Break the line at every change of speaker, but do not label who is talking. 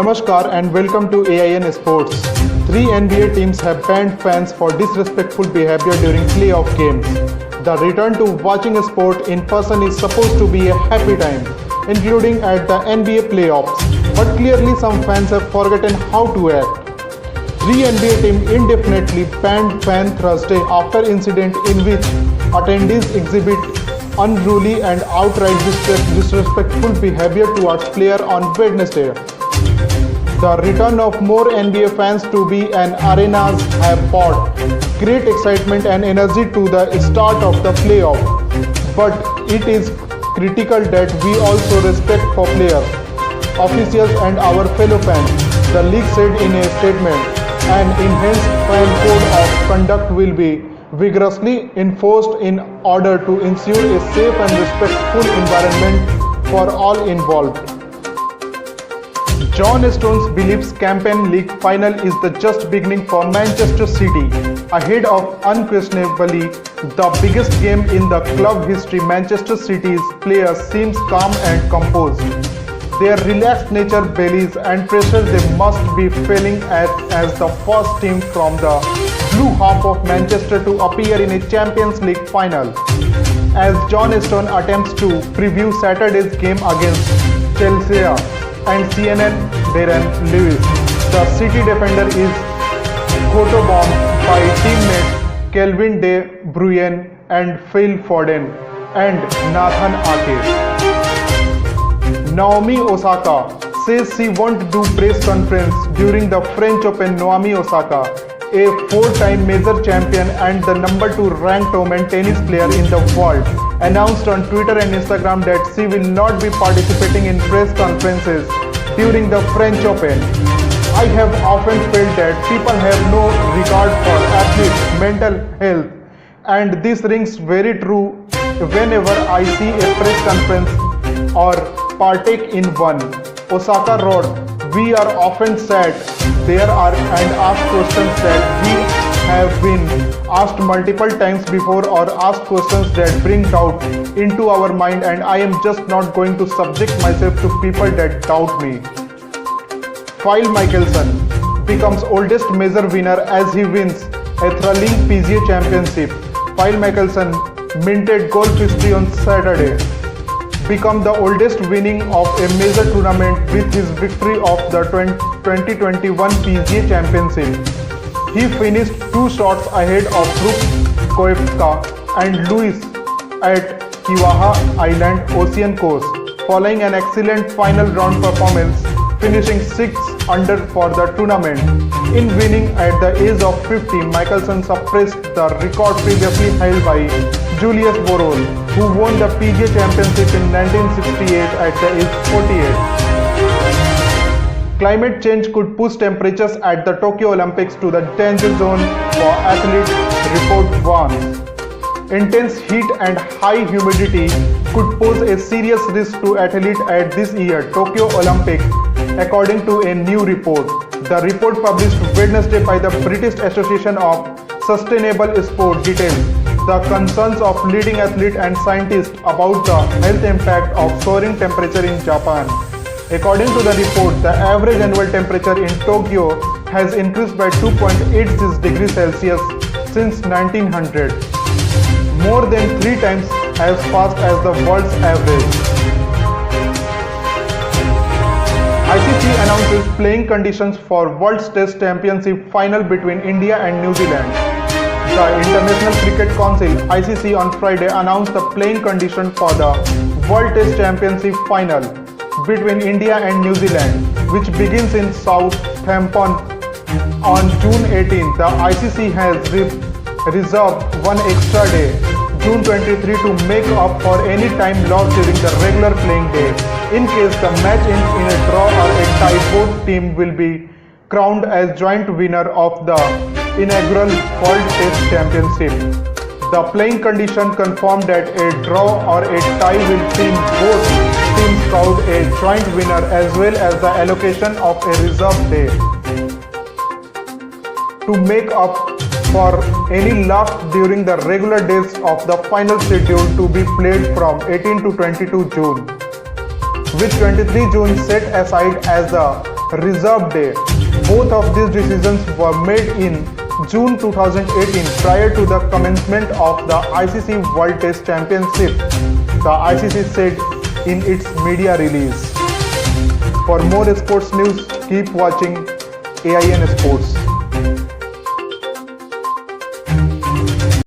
Namaskar and welcome to AIN Sports. Three NBA teams have banned fans for disrespectful behavior during playoff games. The return to watching a sport in person is supposed to be a happy time, including at the NBA playoffs. But clearly some fans have forgotten how to act. Three NBA teams indefinitely banned fans Thursday after incident in which attendees exhibit unruly and outright disrespectful behavior towards player on Wednesday. The return of more NBA fans to be an arenas have brought great excitement and energy to the start of the playoff. But it is critical that we also respect for players, officials and our fellow fans, the league said in a statement. An enhanced fan code of conduct will be vigorously enforced in order to ensure a safe and respectful environment for all involved. John Stones believes Champions League final is the just beginning for Manchester City. Ahead of unquestionably the biggest game in the club history, Manchester City's players seems calm and composed. Their relaxed nature belies and pressure they must be feeling as the first team from the blue half of Manchester to appear in a Champions League final. As John Stones attempts to preview Saturday's game against Chelsea and CNN Darren Lewis, the City defender is photobombed by teammates Kevin De Bruyne and Phil Foden and Nathan Ake. Naomi Osaka says she won't do press conference during the French Open. Naomi Osaka, a four-time major champion and the number 2 ranked women tennis player in the world, announced on Twitter and Instagram that she will not be participating in press conferences during the French Open. I have often felt that people have no regard for athletes' mental health, and this rings very true whenever I see a press conference or partake in one. Osaka wrote, "We are often sad there are and asked questions that we have been asked multiple times before or asked questions that bring doubt into our mind, and I am just not going to subject myself to people that doubt me." Phil Mickelson becomes oldest major winner as he wins a thrilling PGA Championship. Phil Mickelson minted golf history on Saturday, become the oldest winning of a major tournament with his victory of the 2021 PGA Championship. He finished 2 shots ahead of Brooks Koepka and Lewis at Kiawah Island Ocean Course, following an excellent final round performance, finishing 6 under for the tournament. In winning at the age of 50, Mickelson suppressed the record previously held by Julius Boros, who won the PGA Championship in 1968 at the age 48. Climate change could push temperatures at the Tokyo Olympics to the danger zone for athletes, report warns. Intense heat and high humidity could pose a serious risk to athletes at this year's Tokyo Olympics, according to a new report. The report published Wednesday by the British Association of Sustainable Sport details the concerns of leading athletes and scientists about the health impact of soaring temperature in Japan. According to the report, the average annual temperature in Tokyo has increased by 2.86 degrees Celsius since 1900, more than 3 times as fast as the world's average. ICC announces playing conditions for World Test Championship final between India and New Zealand. The International Cricket Council (ICC) on Friday announced the playing condition for the World Test Championship final between India and New Zealand, which begins in Southampton on June 18. The ICC has reserved one extra day, June 23, to make up for any time lost during the regular playing day. In case the match ends in a draw or a tie, both teams will be crowned as joint winner of the inaugural World Test Championship. The playing condition confirmed that a draw or a tie will see both teams crowned a joint winner, as well as the allocation of a reserve day to make up for any lost during the regular days of the final schedule to be played from 18 to 22 June, with 23 June set aside as the reserve day. Both of these decisions were made in June 2018 prior to the commencement of the ICC World Test Championship, the ICC said in its media release. For more sports news, keep watching AIN Sports.